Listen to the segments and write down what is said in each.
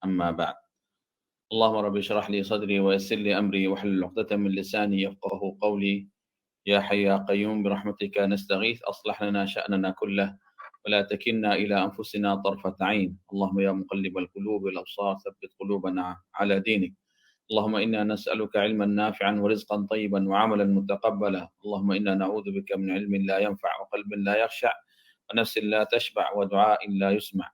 أما بعد. اللهم رب اشرح لي صدري ويسر لي أمري واحلل عقدة من لساني يفقه قولي. يا حي يا قيوم برحمتك نستغيث أصلح لنا شأننا كله ولا تكلنا إلى أنفسنا طرفة عين. اللهم يا مقلب القلوب والأبصار ثبت قلوبنا على دينك. اللهم إنا نسألك علما نافعا ورزقا طيبا وعملا متقبلا. اللهم إنا نعوذ بك من علم لا ينفع وقلب لا يخشع ونفس لا تشبع ودعاء لا يسمع.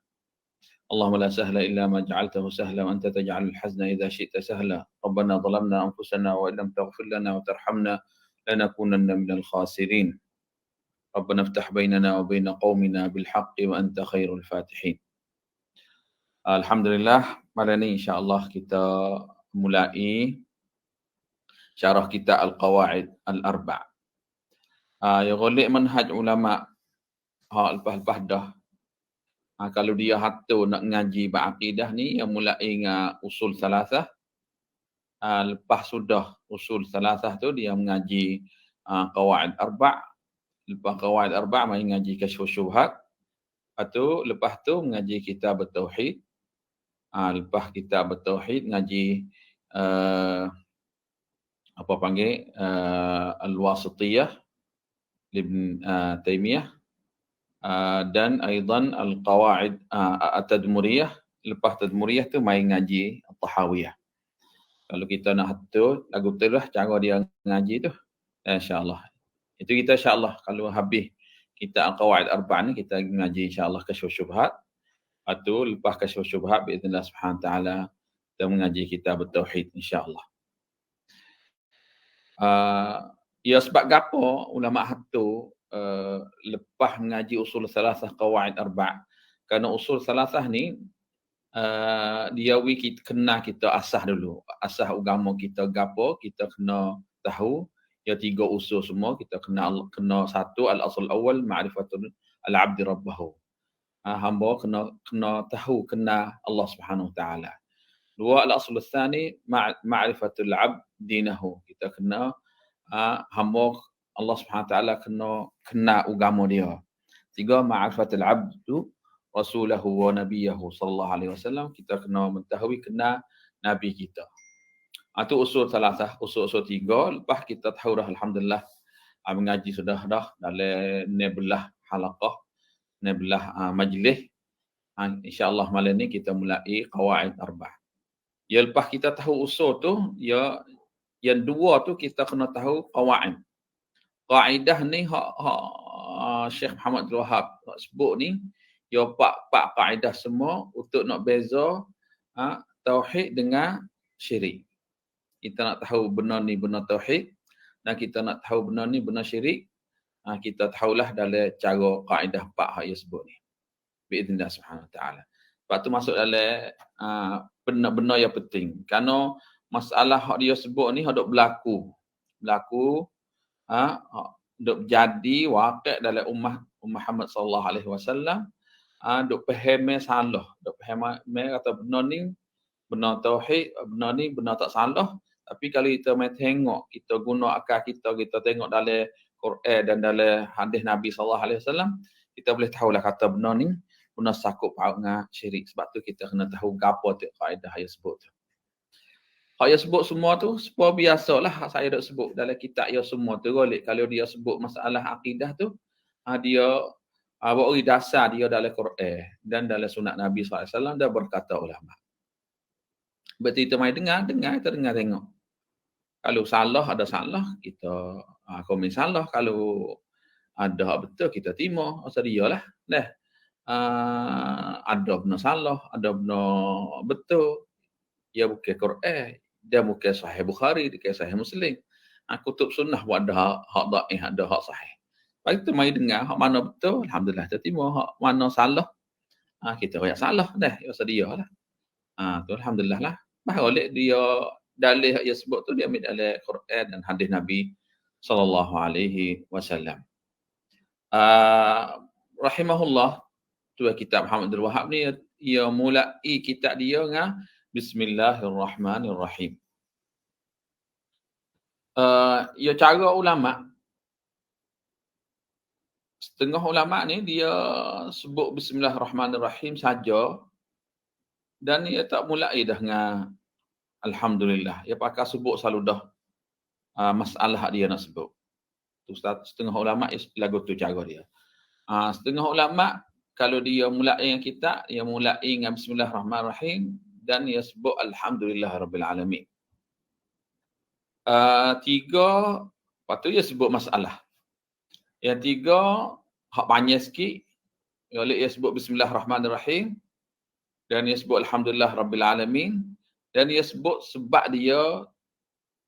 اللهم لا سهل إلا ما جعلته سهلا وأنت تجعل الحزن إذا شئت سهلا. ربنا ظلمنا أنفسنا وإن لم تغفر لنا وترحمنا لنكونن من الخاسرين. ربنا افتح بيننا وبين قومنا بالحق وأنت خير الفاتحين. Alhamdulillah, malam ni insya-Allah kita mulai syarah kitab Al-Qawaid Al-Arba'. Ya golek manhaj ulama lepas-lepas dah. Kalau dia hatu nak ngaji bab akidah ni yang mulai dengan usul salasah. Lepas sudah usul salasah tu dia mengaji Qawaid Arba'. Lepas Qawaid Arba' mai ngaji Kasyfus Syubhat. Lepas tu mengaji kitab Tauhid. Lepas kitab Tauhid ngaji Al-Wasitiyah Ibn Taymiyah dan aidan Al-Qawaid At-Tadmuriyah. Lepas Tadmuriyah tu mai ngaji At-Tahawiyah. Kalau kita nak hatur lagu betul lah cara dia ngaji tu, insya-Allah. Itu kita insya-Allah kalau habis kita Al-Qawaid Arba' ni kita ngaji insya-Allah Kasyfus Syubhat. Lepas Kasyfus Syubhat biiznillah subhanahu taala kita mengaji kitab Tauhid insya-Allah. Ya sebab gapo ulama hatu lepas mengaji usul salasah Qawaid Arba'. Kerana usul salasah ni dia kita kena kita asah dulu. Asah agama kita gapo, kita kena tahu ya tiga usul semua kita kena satu al-asl awal ma'rifatul al-'abd rabbahu. Hamba kena tahu kena Allah Subhanahu taala. Dua al-asl tsani ma'rifatul 'abd dinahu. Kita kena hamba Allah Subhanahu taala kena agama dia. Tiga ma'rifatul 'abd rasulahu wa nabiyahu sallallahu alaihi wasallam. Kita kena mengetahui kena nabi kita. Itu usul salasah, usul tiga. Lepas kita tahu dah alhamdulillah mengaji sudah dah dalam 12 halaqah, 12 majlis. Insya-Allah malam ni kita mulai Qawaid Arba'. Ya lepas kita tahu usul tu, ya yang dua tu kita kena tahu qawaid. Kaedah ni Syekh Muhammad Abdul Wahab sebut ni, ya pak kaedah semua untuk nak beza tauhid dengan syirik. Kita nak tahu benar ni benar tauhid dan kita nak tahu benar ni benar syirik. Kita tahulah dalam cara kaedah pak hak yang sebut ni. Biiznillah subhanahu wa taala. Lepas tu masuk dalam benar-benar yang penting. Kerana masalah hak dia sebut ni hak dok berlaku dok jadi waqi' dalam ummah Muhammad sallallahu alaihi wasallam. Dok faham salah, dok faham kata benar ni benar tauhid, benar ni benar tak salah. Tapi kalau kita mai tengok, kita guna akal kita tengok dalam Quran dan dalam hadis Nabi sallallahu alaihi wasallam, kita boleh tahulah kata benar ni benar sakup paut dengan syirik. Sebab tu kita kena tahu gapo tu kaedah yang sebut tu. Hak yang sebut semua tu sepuluh biasalah saya dak sebut dalam kitab ya semua tu golek. Kalau dia sebut masalah akidah tu dia bagi dasar dia dalam Quran dan dalam sunat Nabi sallallahu alaihi wasallam dah berkata ulama. Berarti kita mai dengar tengok. Kalau salah ada salah kita komen salah, kalau ada hak betul kita terima asal dialah. Ada benar salah, ada benar betul. Ya bukan Quran, dia bukan Sahih Bukhari, dia bukan Sahih Muslim. Kutub sunnah pun ada hak dhaif, ada hak sahih. Baik tu mai dengar hak mana betul, alhamdulillah kita terima. Hak mana salah, kita royak salah dah, ya sedialah. Tu alhamdulillah lah. Boleh dia dalil yang sebut tu dia ambil dalam Quran dan hadis Nabi sallallahu alaihi wasallam. Rahimahullah, tu kitab Muhammad Abdul Wahab ni ia mulai kitab dia dengan Bismillahirrahmanirrahim. Ya cara ulama, setengah ulama ni dia sebut Bismillahirrahmanirrahim saja. Dan ia tak mulai dah dengan alhamdulillah. Ia pakai sebut selalu dah masalah dia nak sebut. Tu setengah ulama lagu tu cara dia. Setengah ulama kalau dia mulai dengan kitab, dia mulai dengan bismillahirrahmanirrahim dan dia sebut alhamdulillahirabbil alamin. Tiga, lepas tu dia sebut masalah. Yang tiga, hak panjang sikit, dia sebut bismillahirrahmanirrahim dan dia sebut alhamdulillahirabbil alamin dan dia sebut sebab dia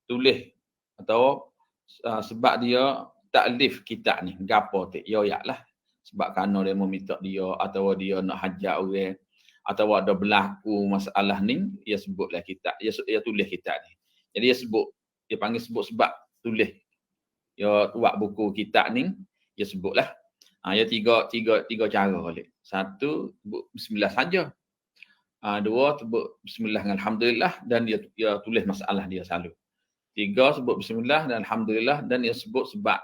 tulis atau sebab dia taklif kitab ni, gapo tu? Ya yaklah. Sebab kerana dia meminta dia atau dia nak hajar orang atau ada berlaku masalah ni, dia sebutlah kitab. Dia tulis kitab ni. Jadi dia panggil sebut sebab tulis. Dia buat buku kitab ni, dia sebutlah. Ya tiga cara balik. Satu, sebut bismillah saja. Dua, sebut bismillah dengan alhamdulillah dan dia tulis masalah dia selalu. Tiga, sebut bismillah dan alhamdulillah dan dia sebut sebab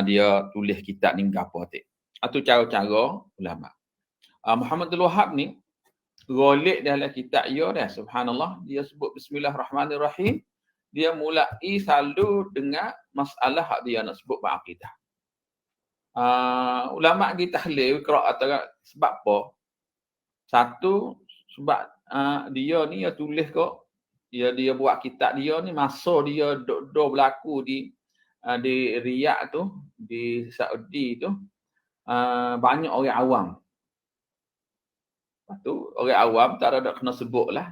dia tulis kitab ni gapo tu. Itu cara-cara ulama. Muhammadul Wahhab ni golek dalam kitab dia subhanallah, dia sebut bismillahirrahmanirrahim, dia mulai selalu dengan masalah hak dia nak sebut berakidah. Ulama kita tahlil qiraat sebab apa? Satu, sebab dia ni dia tulis kok, dia buat kitab dia ni masa dia dok berlaku di Riyadh tu, di Saudi tu, banyak orang awam. Lepas tu orang awam tak ada kena sebut lah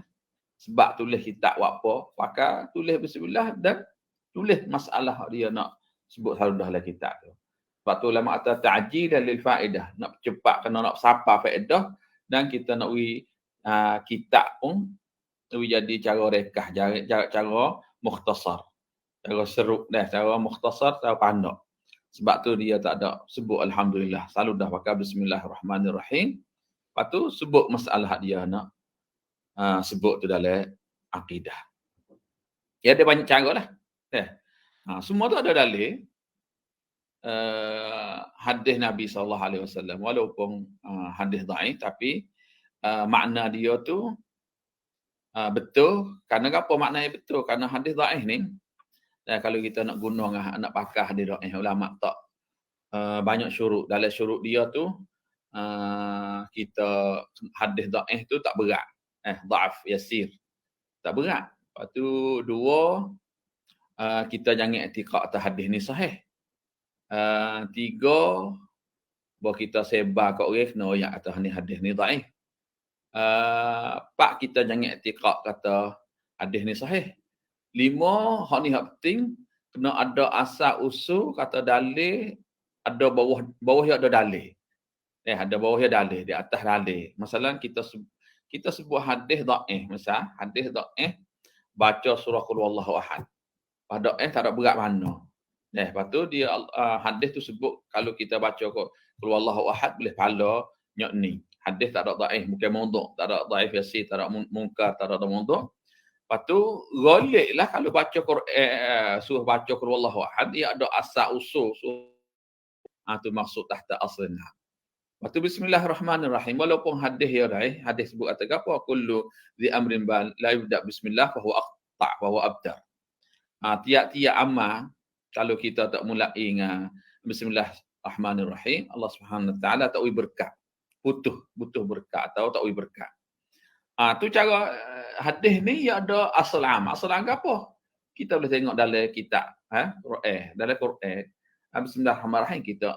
sebab tulis kitab buat apa, pakai tulis bismillah dan tulis masalah dia nak sebut selalu dalam kitab tu. Sebab tu ulama kata ta'jil lil faedah, nak cepat kena nak sapa faedah dan kita nak kitab pun jadi cara rekah, cara mukhtasar. Cara seruk dah, cara mukhtasar, cara pandak. Sebab tu dia tak ada sebut alhamdulillah. Selalu dah pakai bismillahirrahmanirrahim. Lepas tu sebut masalah dia nak sebut tu dalam akidah. Ya, ada banyak cara lah. Semua tu ada dalil. Hadis Nabi SAW. Walaupun hadis dhaif, tapi makna dia tu betul. Kerana apa maknanya betul? Kerana hadis dhaif ni, kalau kita nak guna nak pakai hadis dhaif, ulama tak banyak syurut. Dalam syurut dia tu kita hadis dhaif tu tak berat. Dhaif yasir. Tak berat. Lepas tu dua, kita jangan i'tiqad atas hadis ni sahih. Tiga, bahawa kita sebar kat orang kena royak atas hadis ni dhaif. Empat, kita jangan i'tiqad kata hadis ni sahih. Lima, hak ni hak penting, kena ada asal usul kata dalil, ada bawah ada dalil. Ada bawah dalil, di atas dalil. Masalah kita sebut hadis dhaif, misal hadis dhaif baca surah Qul Huwallahu Ahad. Pada tak ada berat mana. Lepas tu dia hadis tu sebut kalau kita baca Qul Huwallahu Ahad boleh pahala nyok ni. Hadis tak ada dhaif, bukan maudhu', tak ada dhaif yasir, tak ada munkar, tak ada maudhu'. Lepas tu goleklah kalau baca Quran, suruh baca Qul Huwallahu Ahad, dia ada asal usul. Tu maksud tahta aslina. Lepas tu bismillahirrahmanirrahim. Walaupun hadis ya dhaif, hadis sebut kata apa? Kullu dhi amrin bal la yubda bismillah fa huwa aqta' wa huwa abtar. Tiap-tiap amal kalau kita tak mulai dengan bismillahirrahmanirrahim, Allah Subhanahu Wa Taala tak ui berkat. Butuh berkat atau tak ui berkat. Tu cara hadis ni ya ada asal am. Asal am apa? Kita boleh tengok dalam kitab, Quran, dalam Quran. Bismillahirrahmanirrahim kita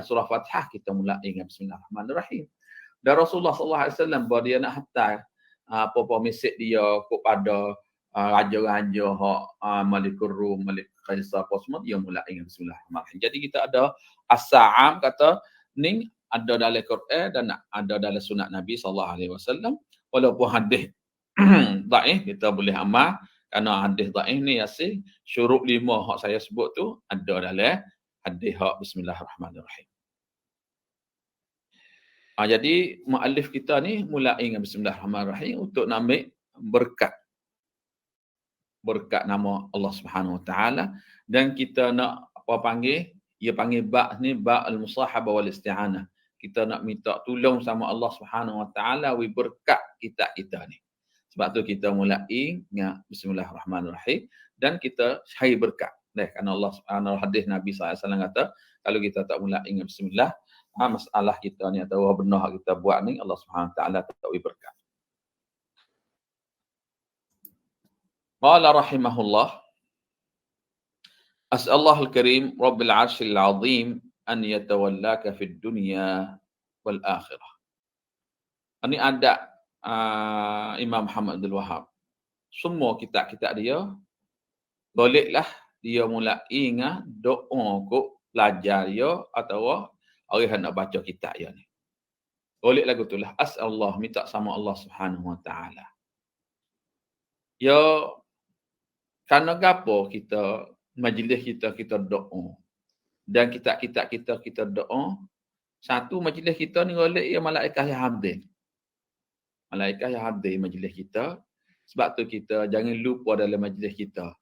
surah Fatihah kita mulai dengan bismillahirrahmanirrahim. Dan Rasulullah sallallahu alaihi wasallam bahawa dia nak hantar apa-apa mesej dia kepada raja-raja hak Malikul Rum, Malik Kaisar apa semua, dia mulai dengan bismillahirrahmanirrahim. Jadi kita ada as-sa'am kata ni ada dalam Quran dan ada dalam sunat Nabi sallallahu alaihi wasallam. Walaupun hadis dhaif kita boleh amal kerana hadis dhaif ni yasir syurut 5 hak saya sebut tu ada dalam hadis hak bismillahirrahmanirrahim. Jadi muallif kita ni mulai dengan bismillahirrahmanirrahim untuk nak ambil berkat nama Allah Subhanahu Wa Taala dan kita nak apa panggil, ia panggil ba' ni ba' al-musahabah wal isti'anah. kita nak minta tolong sama Allah Subhanahu Wa Taala wi berkat kita ni. Sebab tu kita mulai dengan bismillahirrahmanirrahim dan kita cari berkat. Kerana Allah Subhanahu hadis Nabi SAW kata, kalau kita tak mulai dengan bismillah, masalah kita ni atau benar kita buat ni Allah Subhanahu Wa Taala tak wi berkat. Qala rahimahullah, As'allahul Karim Rabbil Arshil Azim an yatawallaka fid dunya wal akhirah. Ini ada Imam Muhammad Abdul Wahab. Semua kitab-kitab dia bolehlah dia mulai ingat doa ko pelajar dia atau orang yang nak baca kitab dia ni. Boleh lagu itulah as'allah, minta sama Allah Subhanahu Wa Taala. Ya kerana gapo kita majlis kita doa. Dan kitab-kitab kita doa. Satu majlis kita ni golek ya malaikat yang hadir. Malaikat yang hadir majlis kita. Sebab tu kita jangan lupa dalam majlis kita.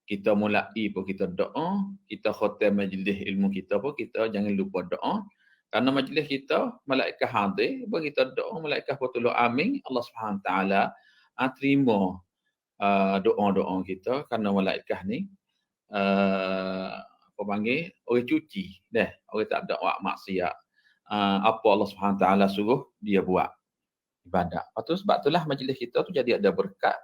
Kita mulai pun kita doa, kita khatam majlis ilmu kita pun kita jangan lupa doa. Karena majlis kita malaikat hadir, pun kita doa, malaikat pun tolong amin, Allah Subhanahu Taala terima doa-doa kita kerana malaikat ni apa panggil orang cuci orang tak ada buat maksiat apa Allah Subhanahu Taala suruh dia buat ibadat. Lepas tu sebab itulah majlis kita tu jadi ada berkat,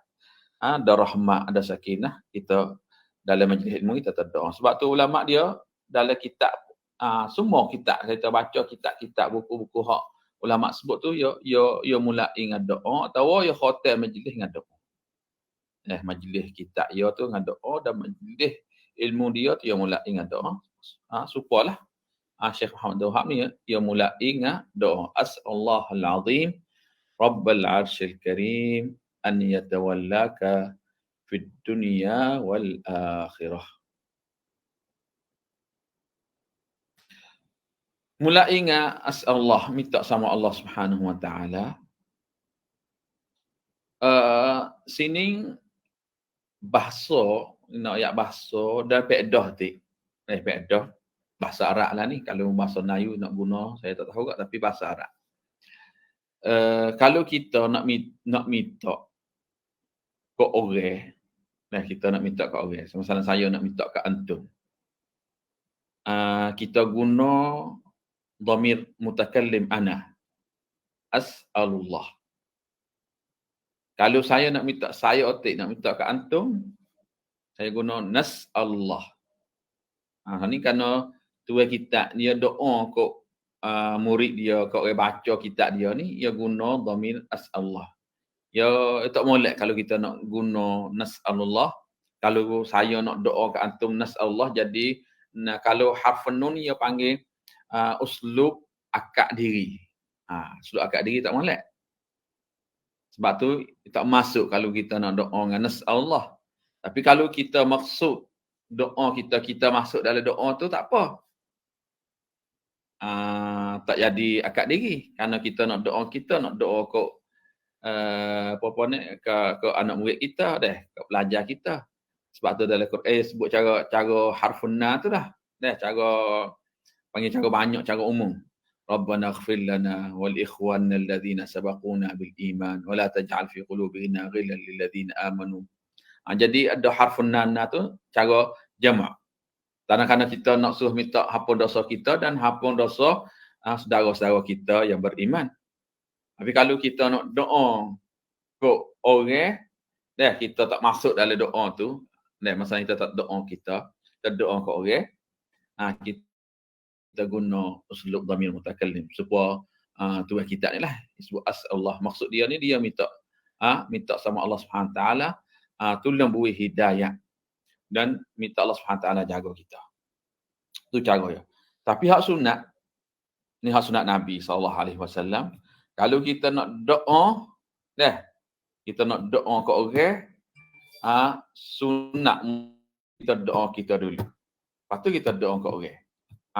ada rahmat, ada sakinah kita dalam majlis ilmu kita berdoa. Sebab tu ulama dia dalam kitab semua kitab kita baca kitab-kitab buku-buku hak ulama sebut tu ya mulai dengan doa atau ya khatam majlis dengan doa. Majlis kitab dia tu dengan doa dan majlis ilmu dia tu yang mulai ingat doa. Supalah Syekh Muhammad Wahab ni dia mulai ingat doa. As'allahul azim Rabbal Arshil Karim an yatawallaka fid dunya wal akhirah. Mulai ingat as'allah, minta sama Allah Subhanahu Wa Taala. Sini bahasa nak ayat bahasa dan pedah tik. Pedah bahasa Arab lah ni. Kalau bahasa Melayu nak guna saya tak tahu tapi bahasa Arab. Kalau kita nak minta ke orang, kita nak minta ke orang. Misalnya saya nak minta ke antum. Kita guna dhamir mutakallim ana. As'alullah. Kalau saya nak minta, saya otik nak minta ke antum, saya guna nas'allah. Ni kerana tuan kitab dia doa kok murid dia, kok orang baca kitab dia ni, dia guna dhamir as'allah. Ya tak molek kalau kita nak guna nas'alullah. Kalau saya nak doa ke antum nas'allah, jadi kalau harf nun dia panggil uslub akad diri. Uslub akad diri tak molek. Sebab tu tak masuk kalau kita nak doa dengan nas'allah. Tapi kalau kita maksud doa kita masuk dalam doa tu tak apa. Tak jadi akad diri. Kerana kita nak doa ke apa-apa ni ke anak murid kita ke pelajar kita. Sebab tu dalam Quran sebut cara harfun na tu dah. Cara panggil cara banyak, cara umum. Rabbana ighfir lana wal ikhwana alladhina sabaquna bil iman wa la taj'al fi qulubina ghillan lil ladzina amanu. Jadi ada harfun nana tu cara jamak. Kadang-kadang kita nak suruh minta hapun dosa kita dan hapun dosa saudara-saudara kita yang beriman. Tapi kalau kita nak doa ke orang, kita tak masuk dalam doa tu, masa kita tak doa kita doa ke orang, kita guna uslub dhamir mutakallim supaya tuan kita ni lah disebut as'allah. Maksud dia ni dia minta sama Allah Subhanahu Taala tolong beri hidayah dan minta Allah Subhanahu Taala jaga kita. Tu cara dia. Tapi hak sunat ni hak sunat Nabi SAW. Kalau kita nak doa, kita nak doa ke orang, sunat kita doa kita dulu. Lepas tu kita doa ke orang.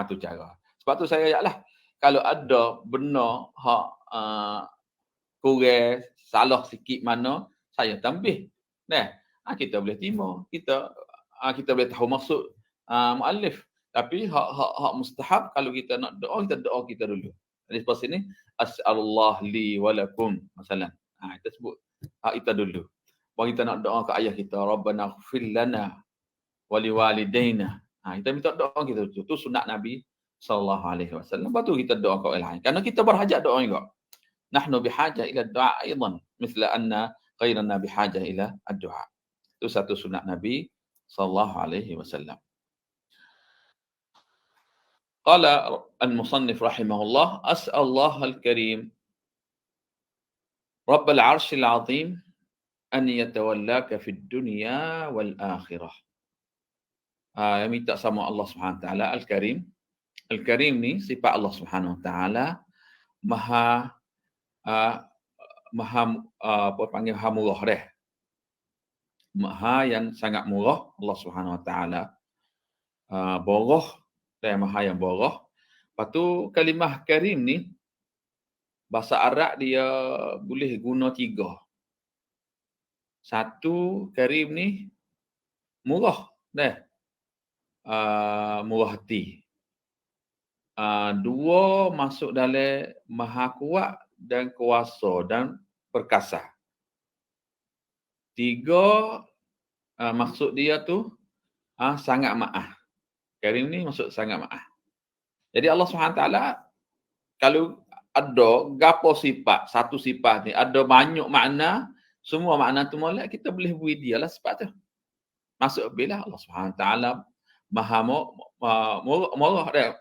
Tu cara. Sebab tu saya ayatlah. Kalau ada benar hak kurang salah sikit mana, saya tambah. Kita boleh terima. Kita boleh tahu maksud muallif. Tapi hak mustahab kalau kita nak doa kita dulu. Jadi pas sini as'alullah li wa lakum masalan. Kita sebut hak kita dulu. Baru kita nak doa ke ayah kita, Rabbana ighfir lana wa liwalidaina. Kita minta doa kita dulu. Itu sunat Nabi sallallahu alaihi wasallam. Lepas tu kita doa ke orang lain. Karena kita berhajat doa juga. Nahnu bihajah ila doa aidan, misla anna ghairana bihajah ila ad-du'a. Itu satu sunat Nabi sallallahu alaihi wasallam. قال المصنف رحمه الله أسأل الله الكريم رب العرش العظيم أن يتولاك في الدنيا والآخرة. Yang minta sama Allah Subhanahu Wa Taala Al-Karim. Al-Karim ni sifat Allah Subhanahu Wa Taala maha murah deh. Maha yang sangat murah Allah Subhanahu Wa Taala. Boroh dan maha yang boroh. Lepas tu kalimah karim ni bahasa Arab dia boleh guna 3. Satu, karim ni murah dah. Murah hati. 2, masuk dalam maha kuat dan kuasa dan perkasa. 3, maksud dia tu sangat maaf. Karim ni maksud sangat maaf. Jadi Allah SWT kalau ada gapo sifat, satu sifat ni ada banyak makna, semua makna tu molek kita boleh beri dia lah sifat tu. Masuk bila Allah SWT maha murah dia.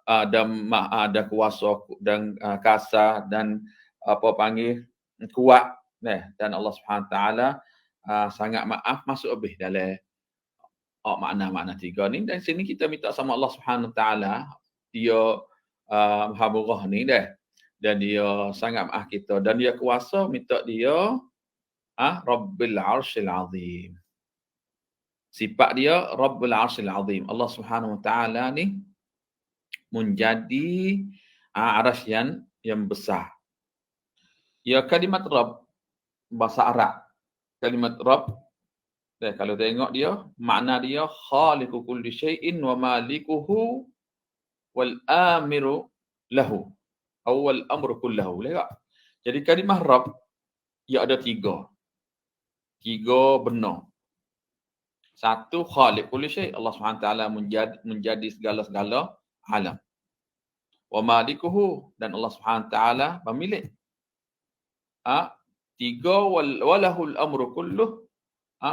Ada kuasa dan kasar dan kuat dan Allah SWT sangat maaf, masuk lebih dalam makna-makna 3 ni. Dan sini kita minta sama Allah Subhanahu Taala, dia maha murah ni dah, dan dia sangat maaf kita, dan dia kuasa, minta dia Rabbil Arsyil Azim. Sifat dia Rabbul Arsyil Azim. Allah Subhanahu Taala ni menjadi arasy yang besar. Ya, kalimat Rabb bahasa Arab. Kalimat Rabb kalau tengok dia, makna dia khaliqu kulli syai'in wa malikuhu wal amiru lahu. Awal amru kullahu. Lihat. Jadi kalimah Rabb ia ada 3. 3 benar. Satu, khaliq kulli syai', Allah SWT menjadi segala-segala alam. Wa malikuhu, dan Allah SWT pemilik. 3, walahul amru kulluh.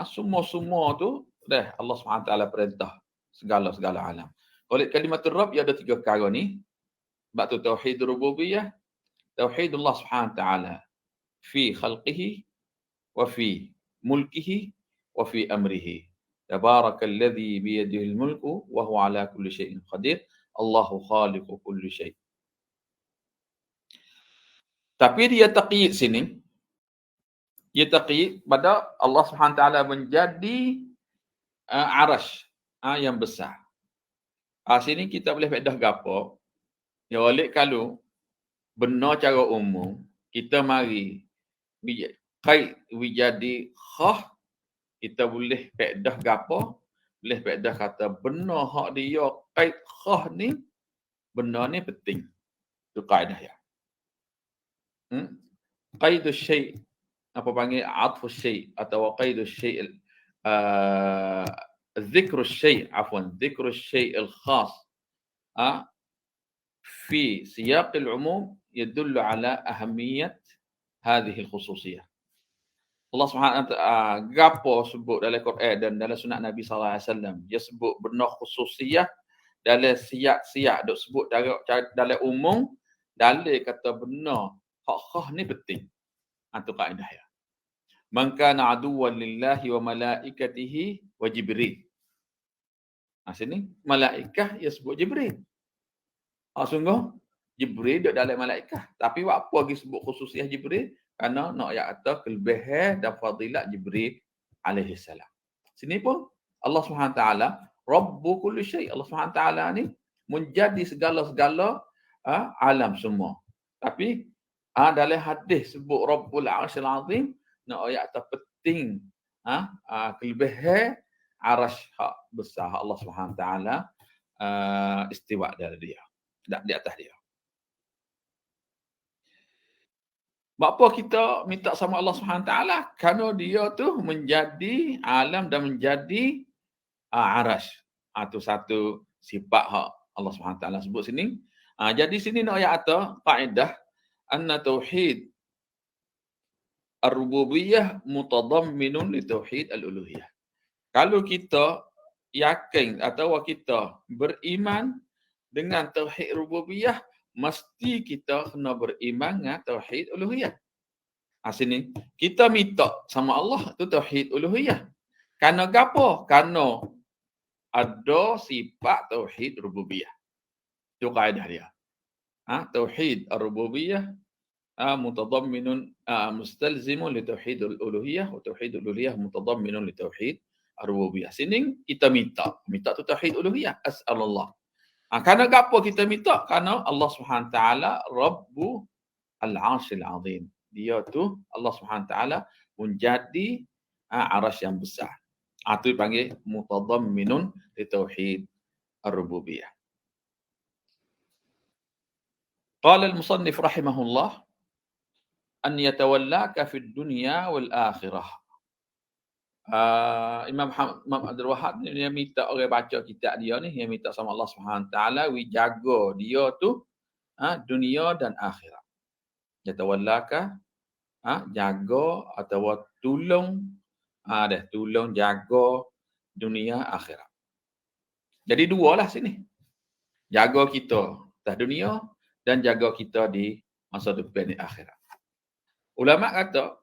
Semua tu dah Allah SWT perintah segala-segala alam. Oleh kalimat Rabb ia ada 3 perkara ni. Sebab tu tauhid rububiyah, tauhid Allah SWT fi khalqihi wa fi mulkihi wa fi amrihi. Tabarakalladzi bi yadihi al-mulku wa huwa ala kulli syai'in qadir. Allahu khaliqu kulli syai'. Tapi dia taqyid sini. Dia taqyid pada Allah SWT menjadi arash yang besar. Sini kita boleh faedah gapo? Ya, oleh kalau benar cara umum, kita mari qaid wijadi khah, kita boleh faedah gapo? Boleh faedah kata benar hak dia qaid khah ni, benar ni penting. Itu kaedah ya. Qaidus syai', apa panggil atfu syai' atau qaidus syai', ذكر الشيء عفوا ذكر الشيء الخاص في سياق العموم يدل على أهمية هذه الخصوصية. Allah SWT gapo sebut dalam Quran dan dalam sunat Nabi sallallahu alaihi wasallam, dia sebut benar khususiyah dalam siap-siap dok sebut dalam umum, dalam kata benar hak khas ni penting. Itu kaedah ya. Man kana aduwwan lillahi wa malaikatihi wa Jibril. Sini malaikah ia sebut Jibril. Sungguh Jibril duduk dalam malaikah. Tapi apa lagi sebut khususiah Jibril? Kerana nak kata kelebihan dan fadilat Jibril alaihi salam. Sini pun Allah SWT Rabbu kulli syai'. Allah SWT ni menjadi segala-segala alam semua. Tapi dalam hadis sebut Rabbul Arsyil Azim, nak kata penting kelebihan arash hak besar Allah SWT istiwa dari dia, di atas dia. Apa kita minta sama Allah Subhanahu taala? Kerana dia tu menjadi alam dan menjadi arash. Itu satu sifat hak Allah Subhanahu taala sebut sini. Jadi sini nak ayat atau kaedah anna tauhid ar-rububiyah mutadamminun li tauhid al-uluhiyah. Kalau kita yakin atau kita beriman dengan tauhid rububiyah, mesti kita kena beriman dengan tauhid uluhiyah. Sini kita minta sama Allah tu tauhid uluhiyah. Karena gapo? Karena ada sifat tauhid rububiyah. Itu kaedah dia. Tauhid ar-rububiyah mutadamminun mustalzimun li tauhid al-uluhiyah wa tauhid al-uluhiyah mutadamminun li tauhid ar-rububiyah. Sini kita minta tu tauhid uluhiyah. As'alullah. Karena gapo kita minta? Karena Allah Subhanahu taala Rabbu al-'arsyil 'azim. Dia tu Allah Subhanahu taala menjadi arasy yang besar. Itu dipanggil mutadamminun li tauhid ar-rububiyah. Qala al-musannif rahimahullah an yatawallaka fid dunya wal akhirah. Imam Abdul Wahab ni dia minta orang baca kitab dia ni, dia minta sama Allah Subhanahu taala wi jaga dia tu dunia dan akhirat. Yatawallaka jaga atau tolong tolong jaga dunia akhirat. Jadi dua lah sini. Jaga kita atas dunia dan jaga kita di masa depan di akhirat. Ulama kata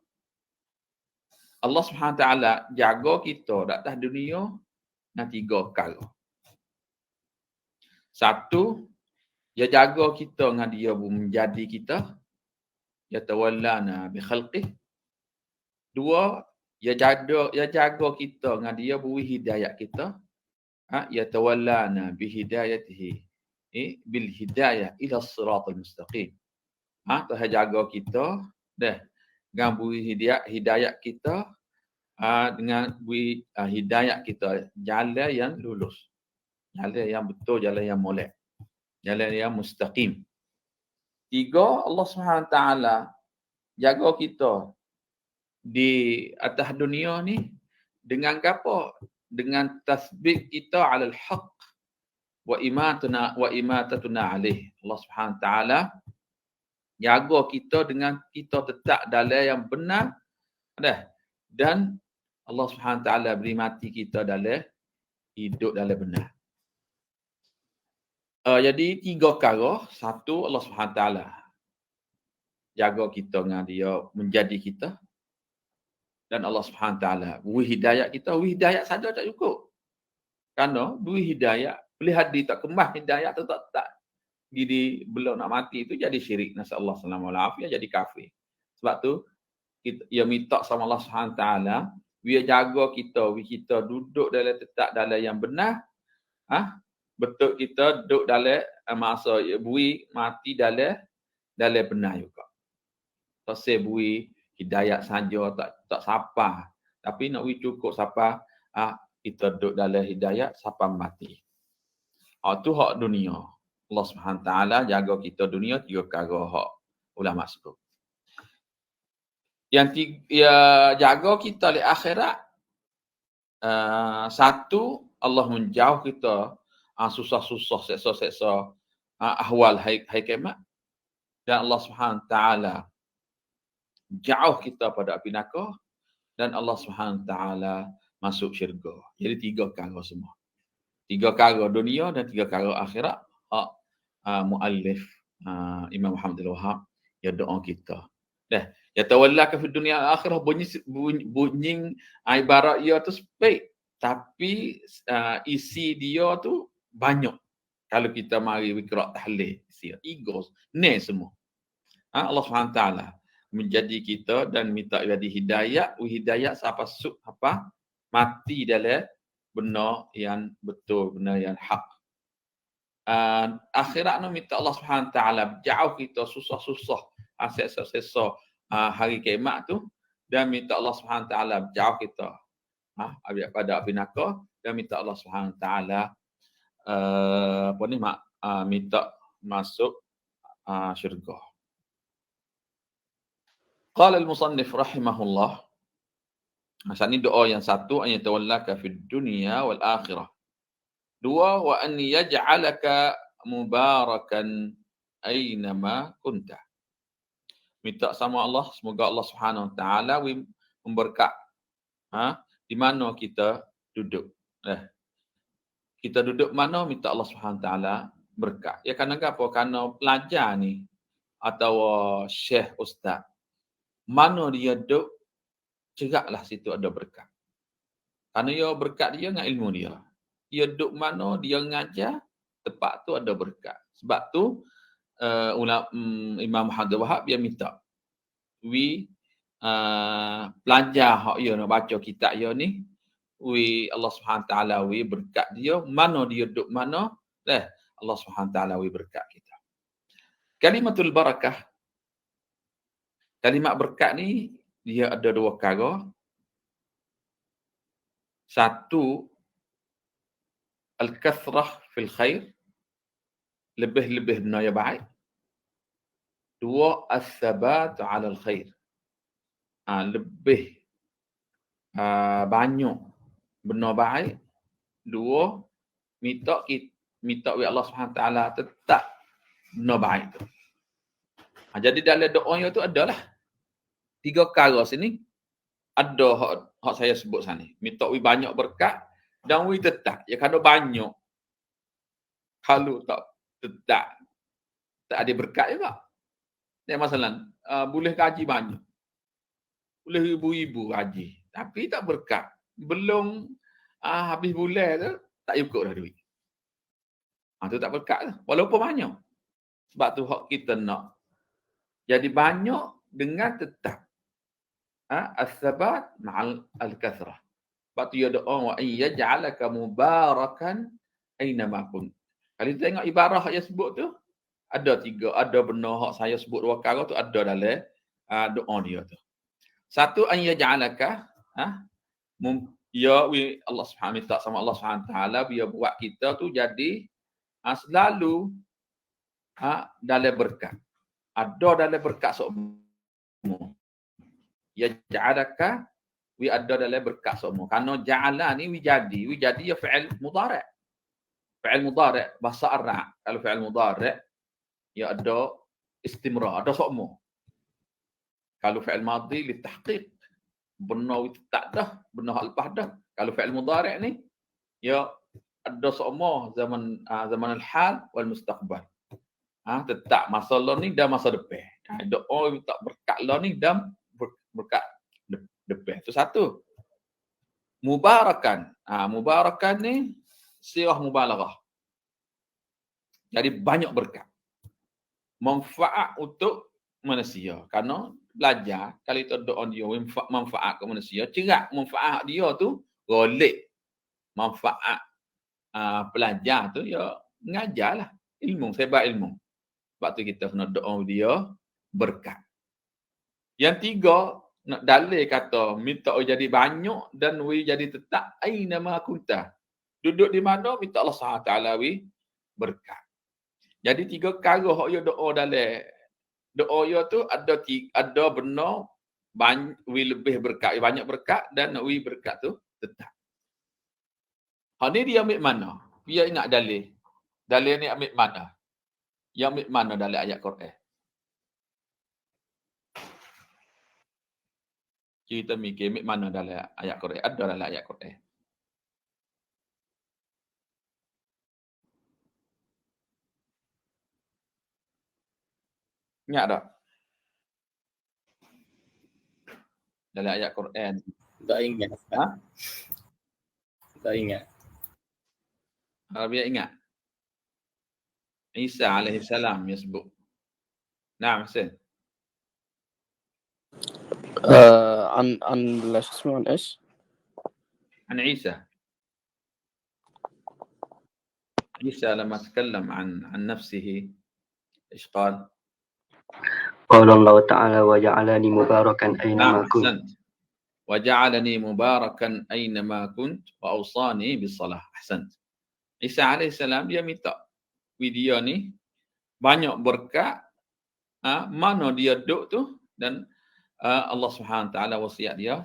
Allah Subhanahu taala jaga kita di atas dunia dan tiga perkara. Satu, dia jaga kita dengan dia menjadi kita. Yatawallana bi khalqih. Dua, dia jaga kita dengan dia beri hidayah kita. Yatawallana bi hidayatihi bil hidayah ila siratal mustaqim. Tuhan jaga kita dengan beri hidayah kita dengan beri hidayah kita jalan yang lurus. Jalan yang betul, jalan yang molek. Jalan yang mustaqim. Tiga, Allah SWT jaga kita di atas dunia ni dengan apa? Dengan tasbih kita alal haq wa imatatuna alaih. Allah SWT jaga kita dengan kita tetap dalam yang benar dan Allah SWT beri mati kita dalam hidup dalam benar. Jadi tiga perkara. Satu, Allah SWT jaga kita dengan dia menjadi kita. Dan Allah SWT beri hidayah kita. Beri hidayah saja tak cukup. Kerana beri hidayah, boleh hadir tak kemas hidayah tu tak jadi belum nak mati itu jadi syirik. Nasallahu alaihi jadi kafir. Sebab tu dia minta sama Allah SWT, dia jaga kita duduk tetap dalam yang benar. Betul kita duduk dalam masa bui mati dalam benar juga. Tak se bui hidayah saja tak sapa. Tapi nak cukup sapa kita duduk dalam hidayah sapa mati. Itu hak dunia. Allah Subhanahu taala jaga kita dunia tiga perkara hak ulama sebut. Yang jaga kita di akhirat. Satu, Allah menjauh kita susah-susah, seksa-seksa ahwal hari kiamat. Dan Allah Subhanahu taala jauh kita pada api neraka dan Allah Subhanahu taala masuk syurga. Jadi tiga perkara semua. Tiga perkara dunia dan tiga perkara akhirat. Muallif Imam Muhammad Al-Wahhab ya doa kita. Ya tawallaka fi dunia akhirah bunyi ibarat ia tu baik, tapi isi dia tu banyak. Kalau kita mari bergerak tahlil, egos, ni semua. Allah SWT menjadi kita dan minta jadi hidayah siapa mati dalam benar yang betul, benar yang hak. Akhirat nu minta Allah SWT jauh kita susah-susah, seksa-seksa hari kiamat tu, dan minta Allah SWT jauh kita pada api neraka, dan minta Allah SWT minta masuk syurga. Qala al-musannif rahimahullah. Maksud ni doa yang satu, an yatawallaka fid dunya wal akhirah. Dua, wa an yaj'alaka mubarakan aynama kunta. Minta sama Allah, semoga Allah Subhanahu Wa Taala memberkat di mana kita duduk. Kita duduk mana, minta Allah Subhanahu Wa Taala berkat. Ya kerana apa? Kerana pelajar ni atau syekh ustaz, mana dia duduk, ceraklah situ ada berkat. Kerana dia berkat dia dengan ilmu dia. Dia duduk mana, dia mengajar, tempat tu ada berkat. Sebab tu Imam Muhammad Wahab dia minta pelajar hak dia nak baca kitab dia ni, Allah Subhanahu Taala berkat dia, mana dia duduk mana, Allah Subhanahu Taala berkat kita. Kalimatul barakah. Kalimat berkat ni dia ada dua perkara. Satu, al-kathrah fil khair, lebih-lebih benda yang baik. Dua, as-sabat 'ala al-khair, lebih banyak benda baik. Dua, minta Allah Subhanahu Taala tetap benda baik tu. Jadi dalam doa tu adalah tiga perkara sini. Ada hak saya sebut sana. Minta banyak berkat dan tetap. Ya kalau banyak, kalau tak tetap, tak ada berkat juga. Ni masalah. Boleh gaji banyak. Boleh ibu-ibu gaji. Tapi tak berkat. Belum habis bulan tu, tak cukup dah duit. Tu tak berkat lah. Walaupun banyak. Sebab tu hak kita nak. Jadi banyak dengan tetap. As-sabat ma'al al-kathrah. Sebab tu dia doa, wa yaj'alaka mubarakan aynama kun. Kalau kita tengok ibarah yang sebut tu, ada tiga. Ada benda hak saya sebut dua perkara tu ada dalam doa dia tu. Satu, an yaj'alaka Allah Subhanahu minta sama Allah Subhanahu Taala dia buat kita tu jadi selalu dalam berkat. Ada dalam berkat semua. Ya ja'alaka ada dalam berkat semua. Karena ja'ala ni jadi ya fi'il mudhari'. Fi'il mudhari' bahasa Arab. Kalau fi'il mudhari' ya ada istimrar, ada semua. Kalau fi'il madhi li tahqiq, benar tak dah, benar lepas dah. Kalau fi'il mudhari' ni ya ada semua zaman al-hal wal mustaqbal. Tetap masa lalu ni dan masa depan. Doa minta berkat lalu ni dan berkat depan. Itu satu. Mubarakan. Mubarakan ni sirah mubalaghah. Jadi banyak berkat. Manfaat untuk manusia. Kerana belajar, kalau kita doa dia manfaat ke manusia, cerak manfaat dia tu golek. Manfaat pelajar tu ya mengajarlah ilmu, sebab ilmu. Sebab tu kita kena doa dia berkat. Yang tiga, nak dalil kata minta jadi banyak dan jadi tetap aynama kunta. Duduk di mana minta Allah SWT berkat. Jadi tiga perkara hak dia doa dalam doa dia tu ada benar lebih berkat, banyak berkat dan berkat tu tetap. Hak ni dia ambil mana? Dia ingat dalil. Dalil ni ambil mana? Yang ambil mana dalam ayat Quran? Kita mikir ambil mana dalam ayat Quran? Ada dalam ayat Quran. Ingat tak? Dalam ayat Quran. Tak ingat. Tak ingat. Biar ingat. Isa alaihi salam dia sebut. Naam, Hasan. عن لا شو اسمه عن ايش؟ عن عيسى لما تكلم عن نفسه ايش قال؟ قال الله تعالى وجعلني مباركا أينما كنت. أحسنت. وجعلني مباركا أينما كنت وأوصاني بالصلاة. أحسنت. Isa alaihissalam dia minta dia ni banyak berkat mana dia duduk tu dan Allah Subhanahu taala wasiat dia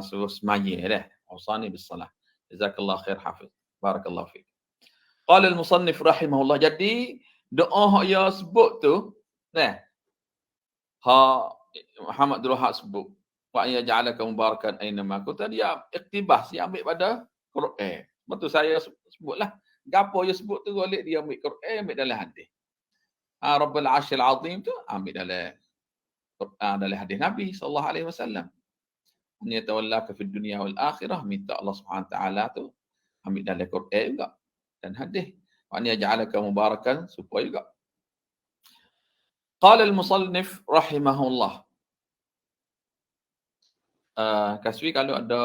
suruh semaya dah. Awsani bis salah. Jazakallahu khair hafiz. Barakallahu fiik. Qala al-musannif rahimahullah. Jadi doa yang sebut tu Muhammad Abdul Wahab sebut wa ya ja'alaka mubarakan aina ma kunta, dia iktibas, dia ambil pada Quran. Betul saya sebutlah. Gapo dia sebut tu golek dia ambil Quran, ambil dalam hadis. Rabbul Arsyil Azim tu ambil dalam hadis Nabi sallallahu alaihi wasallam. Ni tawallaka fid dunya wal akhirah, minta Allah Subhanahu taala tu ambil dalam Quran juga dan hadis. Wa ya ja'alaka mubarakan supaya juga. Qala al-musannif rahimahullah. Kaswi kalau ada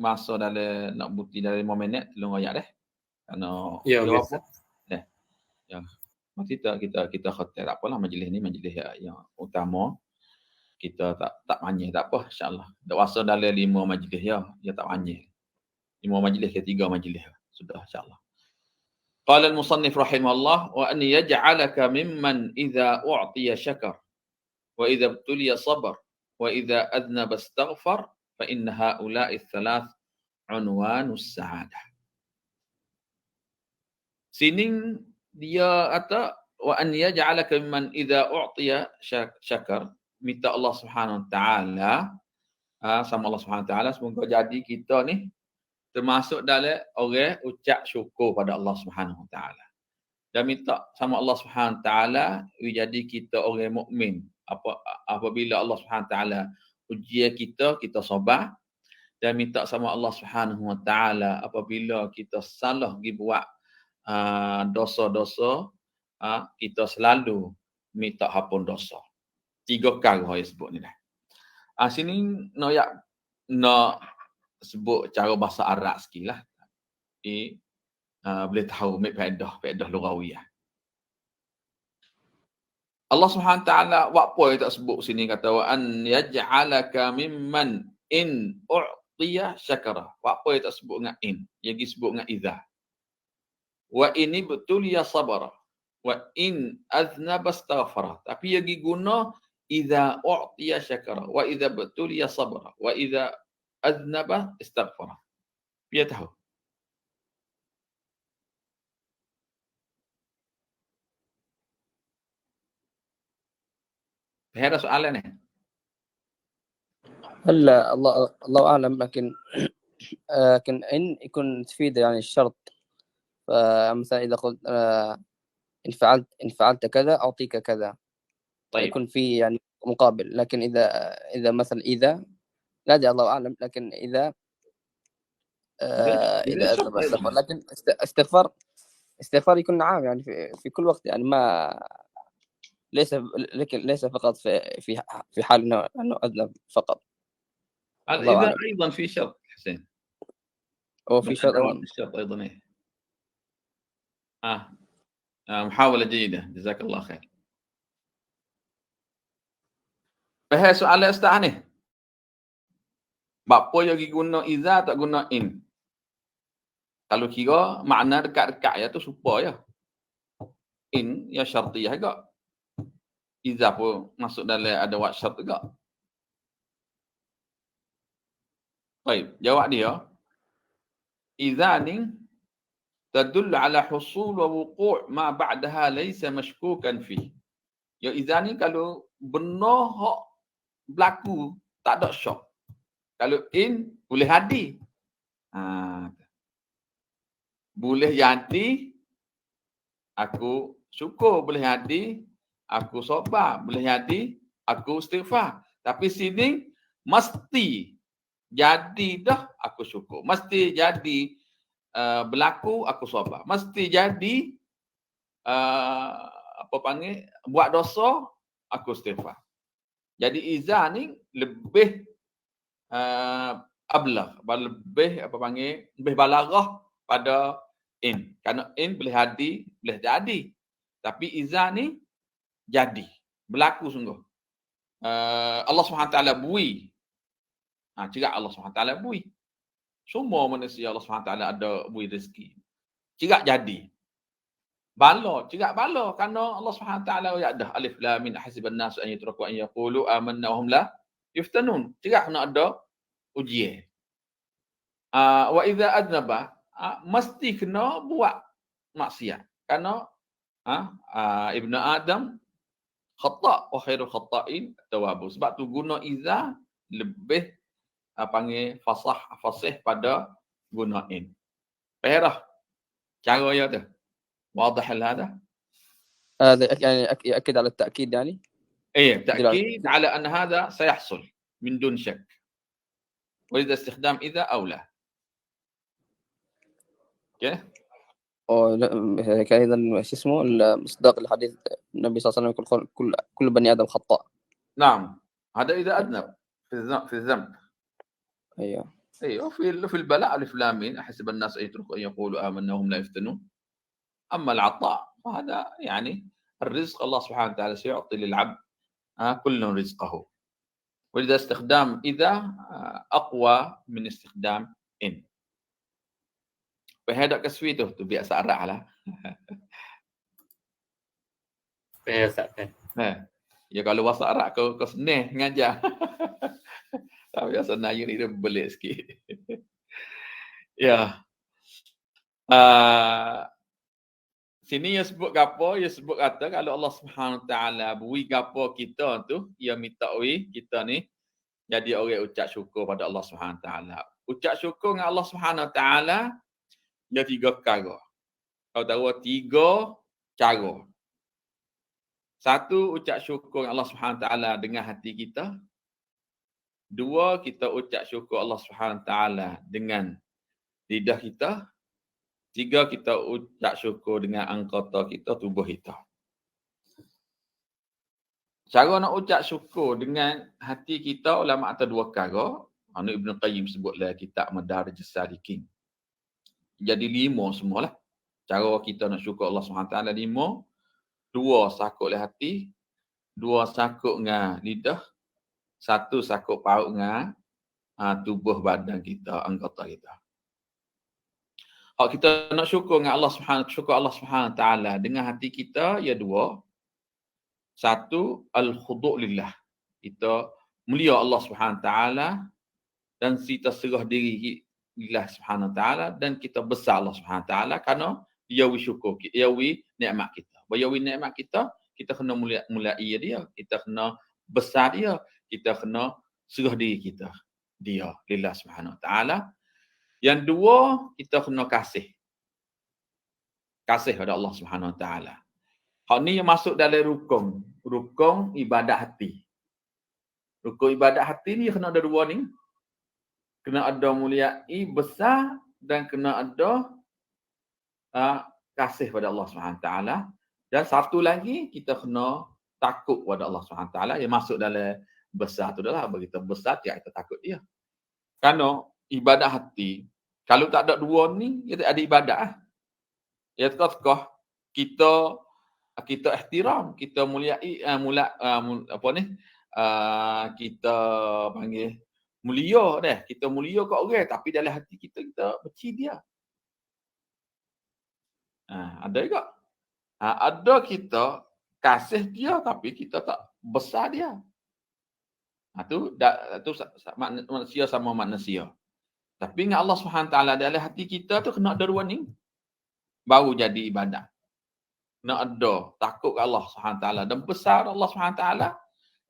masa dalam nak bukti dalam 5 minit tolong ayat dah. Kerana jawab apa? Ya. Kita khatir tak apalah, majlis ni majlis yang utama. Kita tak panjang tak apa insya-Allah. Dak wasa dalam 5 majlis dia tak panjang. 5 majlis ke 3 majlis sudah insya-Allah. Qala al-musannif rahimahullah wa an yaj'alaka mimman idza u'tiya syakar wa idza ibtuliya sabar wa idza adnaba astaghfar fa inna haula'i thalath unwanus sa'adah. Sini dia kata wa an yaj'alaka mimman idza u'tiya syakar, minta Allah Subhanahu wa taala sama Allah Subhanahu wa taala semoga jadi kita ni termasuk dalam orang ucap syukur pada Allah Subhanahu wa taala. Dan minta sama Allah Subhanahu wa taala jadi kita orang mukmin. Apabila Allah Subhanahu wa taala ujian kita sabar, dan minta sama Allah Subhanahu wa taala apabila kita salah pergi buat dosa-dosa, kita selalu minta hampun dosa. 3 kali yang sebut ni dah. Sini nak sebut cara bahasa Arab sikitlah. Boleh tahu faedah lughawiyah. Allah Subhanahu taala buat apa dia tak sebut sini, kata wa an yaj'alaka mimman in u'tiya syakara. Buat apa dia tak sebut dengan in, dia pergi sebut dengan idza. Wa in ibtuliya sabara wa in aznaba astaghfara. Tapi dia pergi guna idza u'tiya syakara wa idza ibtuliya sabara wa idza aznaba istaghfara. Dia tahu. هذا سؤالنا. هلا الله اعلم، لكن ان يكون تفيد يعني الشرط. فمثلا اذا قلت ان فعلت كذا اعطيك كذا، طيب يكون في يعني مقابل. لكن اذا مثلا اذا لا ادري، الله اعلم. لكن اذا اذا استغفر، لكن استغفار يكون نعم يعني في كل وقت، يعني ما ليس فقط في حال انه اذنب فقط. إذا ايضا في شرط حسين، وفي شرط الشرط ايضا ايه. محاولة جيدة، جزاك الله خير. فهي سؤال استعنه. Bapa yang guna iza tak guna in. Kalau kira makna dekat-dekat ya tu supaya in ya syartiyah juga. Iza pun masuk dalam ada wat syarat juga. Baik, jawab dia. Iza ni tadullu ala husul wa wuqu' ma ba'daha laysa mashkukan fi. Ya iza ni kalau benar hak berlaku tak ada syak. Kalau in boleh hadi. Boleh jadi aku syukur, boleh jadi aku sabar, boleh jadi aku istighfar. Tapi sini mesti jadi dah aku syukur. Mesti jadi berlaku aku sabar. Mesti jadi buat dosa aku istighfar. Jadi iza ni lebih ablah, lebih lebih balaghah pada in. Kerana in boleh hadi, boleh jadi. Tapi iza ni jadi, berlaku sungguh. Allah SWT bui. Cerak Allah SWT bui. Semua manusia Allah SWT ada bui rezeki. cerak jadi. Bala, cerak bala kerana Allah Subhanahu taala ya dah alif lam mim hasiban nas an yutraku an yaqulu amanna wa hum la yuftanun. Cerak kena ada ujian. Wa idza adnaba mesti kena buat maksiat. Kerana Ibnu Adam khata' wa khairul khata'in tawwabu. Sebab tu guna idza lebih panggil fasih pada guna in. Faham cara ya tu? واضح هذا؟ هذا يعني يأكد على التأكيد يعني؟ ايه تأكيد على أن هذا سيحصل من دون شك. ولذا استخدام إذا أو لا. اوكي؟ كان اذا شو اسمه مصداق الحديث النبي صلى الله عليه وسلم كل بني ادم خطاء. نعم هذا اذا اذنب في الذنب. ايوه في البلاء الف لام ميم احسب الناس ان يتركوا ان يقولوا آمنا وهم لا يفتنون. اما العطاء فهذا يعني الرزق الله سبحانه وتعالى سيعطي للعبد كل رزقه. ولذا استخدام اذا اقوى من استخدام ان. Faham keswi tu biasa arah lah. Faham. Ya kalau bahasa Arab kau senang ngajar. Tapi bahasa Melayu ni dia belit sikit. Ya. Sini dia sebut gapo? Dia sebut kata kalau Allah Subhanahu taala beri gapo kita tu, dia minta kita ni jadi orang ucap syukur pada Allah Subhanahu taala. Ucap syukur dengan Allah Subhanahu taala dia 3 perkara. Kau tahu 3 cara. 1, ucap syukur Allah Subhanahu taala dengan hati kita. 2, kita ucap syukur Allah Subhanahu taala dengan lidah kita. 3, kita ucap syukur dengan anggota kita, tubuh kita. Cara nak ucap syukur dengan hati kita ulama ada 2 perkara. Ibn Qayyim sebutlah kitab Madarijus Salikin. Jadi 5 semualah. Cara kita nak syukur Allah SWT 5. 2 sakut oleh hati. 2 sakut dengan lidah. 1 sakut paut dengan tubuh badan kita, anggota kita. Kalau kita nak syukur dengan Allah SWT dengan hati kita, ya 2. 1, al-khudu' lillah. Kita mulia Allah SWT dan kita serah diri lillah Subhanahu taala dan kita besar Allah Subhanahu taala kerana dia syukur, dia nikmat kita. Dia nikmat kita, kita kena mulai dia, kita kena besar dia, kita kena serah diri kita dia lillah Subhanahu taala. Yang 2, kita kena kasih pada Allah Subhanahu taala. Hak ni yang masuk dalam rukun ibadat hati. Rukun ibadat hati ni kena ada 2 ni. Kena ada muliai besar dan kena ada kasih pada Allah SWT. Dan satu lagi, kita kena takut pada Allah SWT. Yang masuk dalam besar tu adalah bagi kita besar, kita takut dia. Kerana ibadat hati, kalau tak ada 2 ni, dia tak ada ibadat. Ya tekah kita ihtiram, kita muliai, kita panggil mulia dah. Kita mulia kat orang tapi dalam hati kita benci dia. Ada juga. Ada kita kasih dia tapi kita tak besar dia. Tu manusia sama manusia. Tapi dengan Allah SWT dalam hati kita tu kena ada 2 ni. Baru jadi ibadat. Kena ada takut ke Allah SWT dan besar Allah SWT.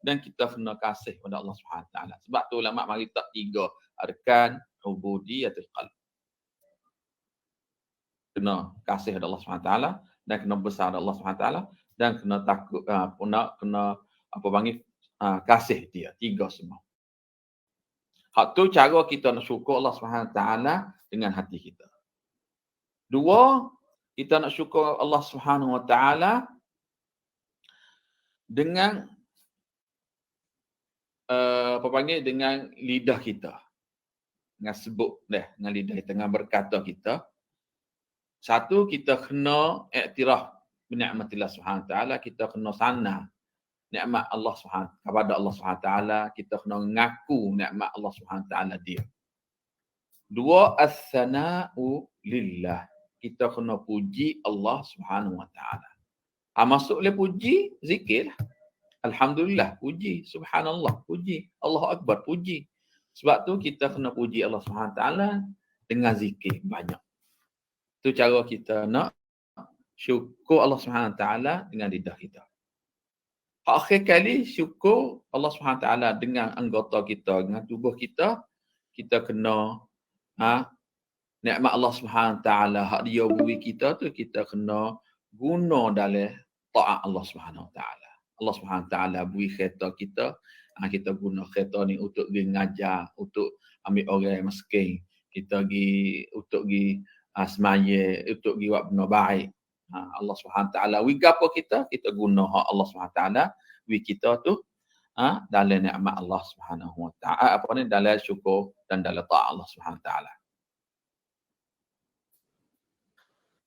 Dan kita kena kasih kepada Allah SWT. Sebab tu ulama mari tak 3 arkan ubudiyatul qalb. Kena kasih kepada Allah SWT dan kena besar kepada Allah SWT dan kena takut kena kasih dia. 3 semua. Hak tu cara kita nak syukur Allah SWT dengan hati kita. 2, kita nak syukur Allah SWT dengan dengan lidah kita. Dengan sebut dengan lidah kita, dengan berkata kita. 1, kita kena iktiraf binikmatillah Subhanahu taala, kita kena sana nikmat Allah Subhanahu kepada Allah Subhanahu taala, kita kena mengaku nikmat Allah Subhanahu taala dia. 2, as-sana'u lillah. kita kena puji Allah Subhanahu Wa Taala. Masuk le puji, zikir. Alhamdulillah, puji. Subhanallah, puji. Allahu Akbar, puji. Sebab tu kita kena puji Allah Subhanahu Wa Taala dengan zikir banyak. Itu cara kita nak syukur Allah Subhanahu Wa Taala dengan lidah kita. Akhir kali syukur Allah Subhanahu Wa Taala dengan anggota kita, dengan tubuh kita, kita kena nikmat Allah Subhanahu Wa Taala hak dia beri kita tu kita kena guna dalam taat Allah Subhanahu Wa Taala. Allah Subhanahu Wa Taala beri kereta kita, kita guna kereta ni untuk pergi ngajar, untuk ambil orang miskin, kita pergi untuk pergi semaya, untuk pergi buat benda baik. Allah Subhanahu Wa Taala beri apa kita guna hak Allah Subhanahu Wa Taala beri kita tu dalam nikmat Allah Subhanahu Wa Taala, dalam syukur dan dalam taat Allah Subhanahu Wa Taala.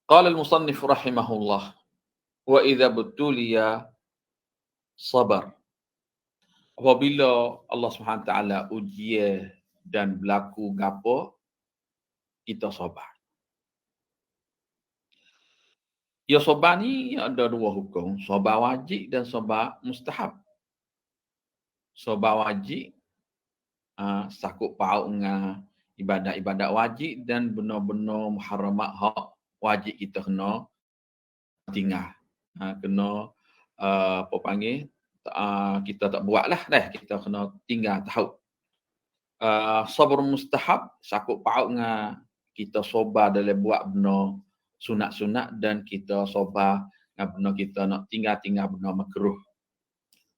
Qala al-musannif rahimahullah wa idza butuliya sabar. Apabila Allah Subhanahu Wa Taala ujian dan berlaku gapo, kita sabar. Ya sabar ni ada dua hukum, sabar wajib dan sabar mustahab. Sabar wajib sakut paut dengan ibadat-ibadat wajib dan benar-benar muharramat hak wajib kita kena tinggal. Kena apa panggil kita tak buat lah dah, kita kena tinggal tahu. Sabar mustahab sakut paut dengan kita sabar dalam buat benda sunat-sunat dan kita sabar dengan benda kita nak tinggal benda makruh.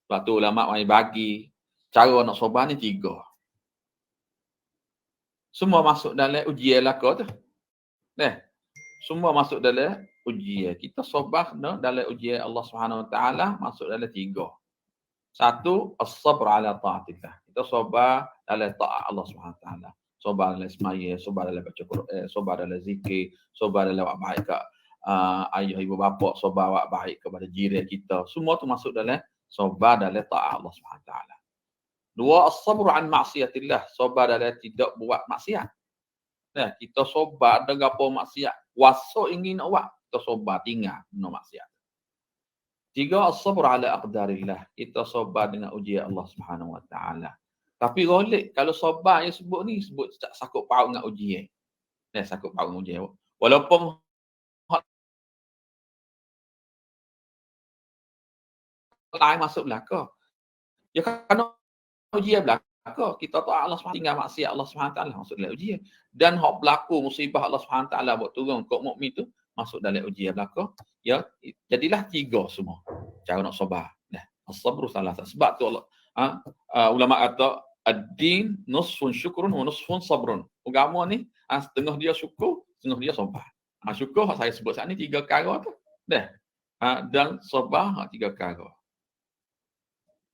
Sebab tu ulama bagi cara nak sabar ni 3. Semua masuk dalam ujian laka tu. Semua masuk dalam ujian. Kita sabar dalam ujian Allah Subhanahu Wa Taala masuk dalam 3. 1, as-sabr ala ta'atillah. Kita sabar dalam taat Allah Subhanahu Wa Taala. Sabar dalam semaya, sabar dalam baca Quran, sabar dalam zikir, sabar dalam buat baik kat ayah ibu bapa, sabar buat baik kepada jiran kita. Semua tu masuk dalam sabar dalam taat Allah Subhanahu Wa Taala. 2, as-sabr an ma'siyatillah. Sabar dalam tidak buat maksiat. Kita sabar dengan apa maksiat. Kuasa ingin nak buat, kita sabar tinggal no maksiat. 3, as-sabr ala aqdarillah. Kita sabar dengan ujian Allah Subhanahu Wa Taala. Tapi golek kalau sabar yang sebut ni sebut tak sakut paut dengan ujian. Sakut paut dengan ujian. Walaupun lain masuk belaka. Ya kerana ujian belaka, kita taat Allah SWT, tinggal maksiat Allah SWT masuk dalam ujian. Dan hak berlaku musibah Allah SWT buat turun kok mukmin tu masuk dalam ujian belaka. Ya, jadilah 3 semua. Cara nak sabar. As-sabru salah. Sebab tu Allah ulama kata ad-din nusfun syukrun wa nusfun sabrun. Agama ni setengah dia syukur, setengah dia sabar. Syukur saya sebut saat ni 3 perkara tu. Dan sabar 3 perkara.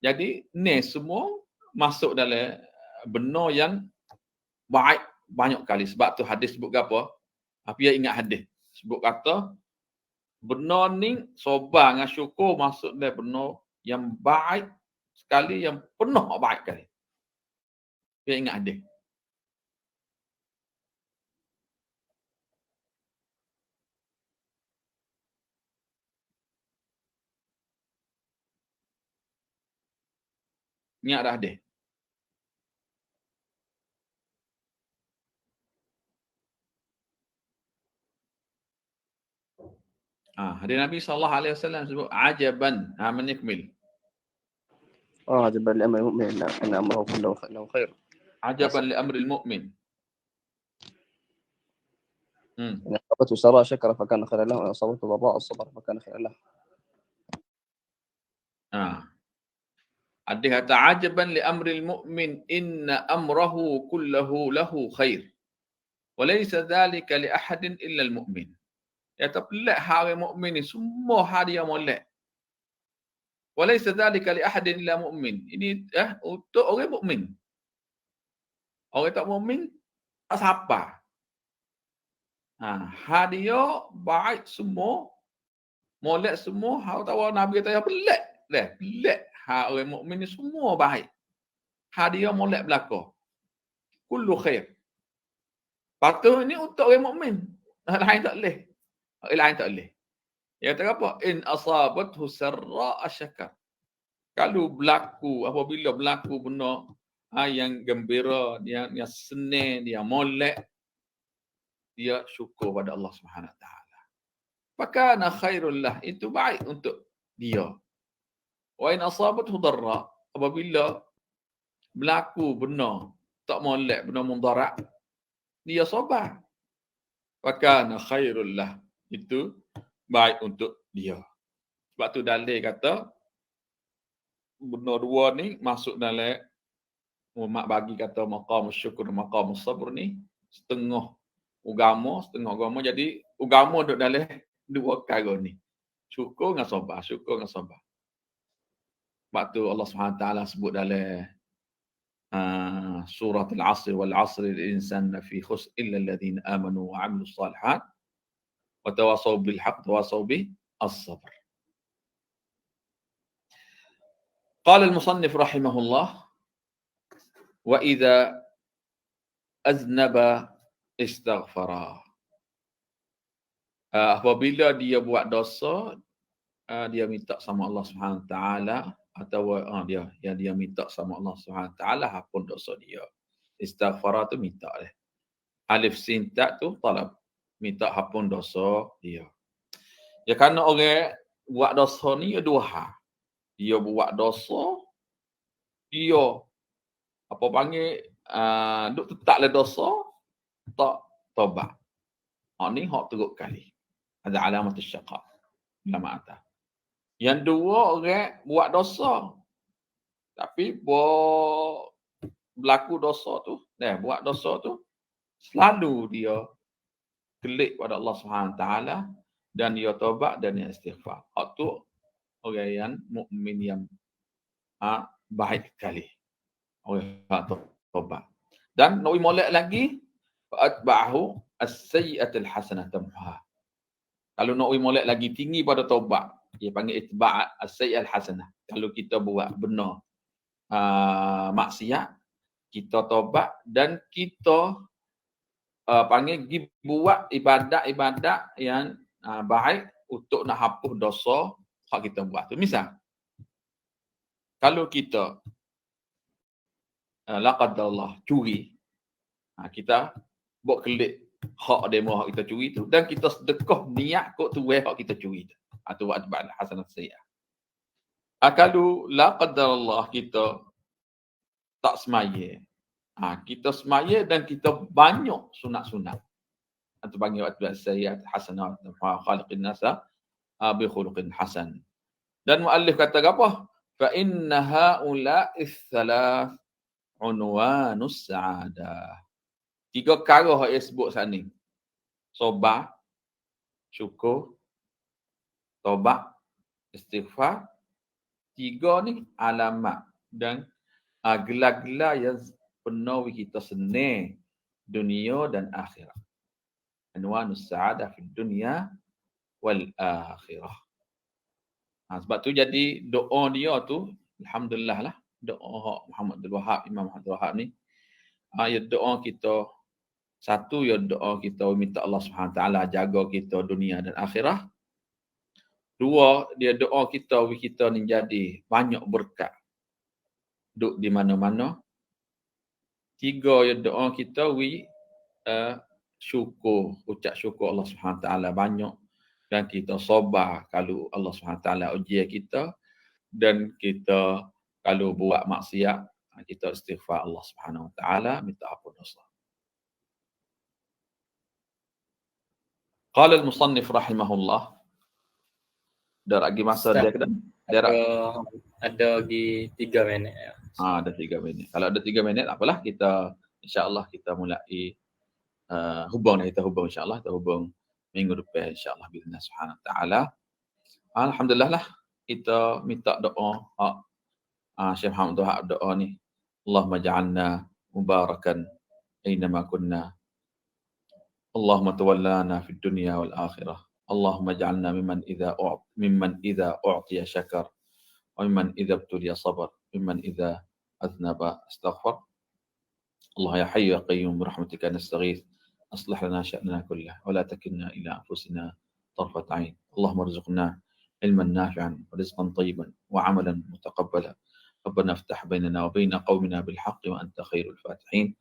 Jadi ni semua masuk dalam benda yang baik banyak kali. Sebab tu hadis sebut apa? Dia ingat hadis. Sebut kata benda ni sabar dengan syukur masuk dalam benda yang baik sekali, yang penuh baik kali. Dia ingat hadis. Ingat dah hadis. Hadis Nabi SAW sebut ajaban. Menikmil. عجبا لأمر المؤمن أن أمره كله خير. عجبا لأمر المؤمن. إن أصابته سراء شكر فكان خيرا له، وإن أصابته ضراء صبر فكان خيرا له. Hadis kata ajaban li amril mu'min inna amrahu kullahu lahu khair. Wa laysa dhalika li ahadin illa al-mu'min. Ya pelik hari mukmin ni semua hari yang molek. Wa laysa dhalika li ahadin illa mu'min. Ini untuk orang mukmin. Orang tak mukmin tak siapa. Hadiah baik semua, molek semua. Hak tahu Nabi kata pelik. Pelik. Orang mukmin ni semua baik. Hadiah molek belaka. Kullu khair. Patut ni untuk orang mukmin. Lain tak boleh. lain tak boleh. Dia kata apa? In asabathu sarra'a syakar. Kalau apabila berlaku benda yang gembira, yang senang, dia molek, dia syukur pada Allah Subhanahu Wa Taala. Fakana khairul lah, itu baik untuk dia. Wa in asabathu darra, apabila berlaku benda tak molek, benda mudarat, dia sabar. Fakana khairul lah, itu baik untuk dia. Sebab tu dalil kata benda dua ni masuk dalam mak bagi kata maqam syukur, maqam sabr ni setengah agama. Jadi agama duduk dalam dua perkara ni. Syukur dengan sabar, syukur dengan sabar. Sebab tu Allah Subhanahu Taala sebut dalam surah Al-Asr wal 'asri al-insan fi khusr illa alladhina amanu wa 'amilus salihat wa tawasaw bil haqq wa tawasaw bis sabr. Qala al-musannif rahimahullah wa idza aznaba istaghfara. Apabila dia buat dosa, dia minta sama Allah Subhanahu Taala, atau dia minta sama Allah Subhanahu Taala hapun dosa dia. Istighfar tu minta deh. Alif sin ta tu talab, minta hapun dosa dia. Ya kerana orang buat dosa ni dua hal. Dia buat dosa, dia apa panggil duk tetap le dosa, tak tobat. Ni hak teruk kali. Ada alamat syaqa. Lama atas. Yang dua, orang buat dosa. Tapi berlaku dosa tu, buat dosa tu, selalu dia kelik pada Allah Subhanahu Taala dan dia taubat dan dia istighfar. Hak tu orang yang mukmin yang baik sekali. Orang taubat. Dan Nabi molek lagi, fa'atba'ahu as-sayyi'atul hasanah tamha. Kalau Nabi molek lagi tinggi pada taubat, dia panggil itba' as-sayyi'al hasanah. Kalau kita buat benar maksiat, kita taubat dan kita panggil buat ibadat-ibadat yang baik untuk nak hapus dosa hak kita buat tu. Misal, kalau kita laqadallah curi, kita buat kelik hak demo hak kita curi tu dan kita sedekah niat kok tu hak kita curi tu. Atau buat atba'al hasanat sayyi'ah. Kalau laqadallah kita tak semaya, kita semaya dan kita banyak sunat-sunat. Atau panggil atba'al sayyi'ah hasanat wa khaliqin nasa bi khuluqin hasan. Dan muallif kata apa? Fa inna haula'is thalath unwanus sa'adah. Tiga perkara yang sebut saat ni. Sabar, syukur, taubat, istighfar. Tiga ni alamat dan gelar-gelar yang penuh kita senang dunia dan akhirat. Unwanus sa'adah fi dunia wal akhirah. Sebab tu jadi doa dia tu, alhamdulillah lah, doa Muhammad Abdul Wahab, Imam Muhammad Abdul Wahab ni, ya doa kita, satu ya doa kita minta Allah Subhanahu Taala jaga kita dunia dan akhirat. Dua, dia doa kita ni jadi banyak berkat duduk di mana-mana. Tiga, ya doa kita syukur, ucap syukur Allah Subhanahu Taala banyak dan kita sabar kalau Allah Subhanahu Taala ujian kita, dan kita kalau buat maksiat kita istighfar Allah Subhanahu Taala, minta ampun dosa. Qala al-musannif rahimahullah. Dah lagi masa dia ke? Ada lagi 3 minit. Ada 3 minit. Kalau ada 3 minit apalah, kita insya-Allah kita mulai hubung insya-Allah, kita hubung minggu depan insya-Allah bismillah subhanahu taala. Alhamdulillah lah, kita minta doa Syekh Muhammad Abdul Wahab doa ni. Allahumma ja'alna mubarakan aynama kunna. Allahumma tawallana fid dunya wal akhirah. Allahumma ja'alna mimman idza u'tiya syakar wa mimman idza ibtuliya sabar, mimman idza aznaba astaghfar. Allah ya hayyu ya qayyum bi rahmatika nastaghith. Aslih lana sya'nana kullahu wa la takilna ila anfusina طرفة عين. اللهم ارزقنا علما نافعا ورزقا طيبا وعملا متقبلا. ربنا افتح بيننا وبين قومنا بالحق وأنت خير الفاتحين.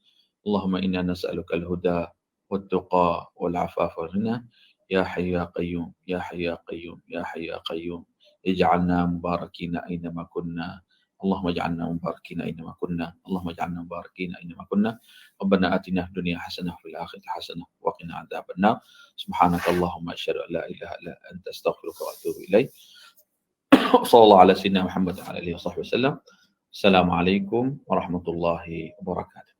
اللهم إنا نسألك الهدى والتقى والعفاف والغنى. يا حي يا قيوم يا حي يا قيوم يا حي يا قيوم اجعلنا مباركين أينما كنا. اللهم اجعلنا مباركين أينما كنا. اللهم اجعلنا مباركين أينما كنا. ربنا آتنا في الدنيا حسنة وفي الآخرة حسنة وقنا عذاب النار. سبحانك اللهم أشهد أن لا إله إلا أنت أستغفرك وأتوب إليك. صلى الله على سيدنا محمد وعلى آله وصحبه وسلم. السلام عليكم ورحمة الله وبركاته.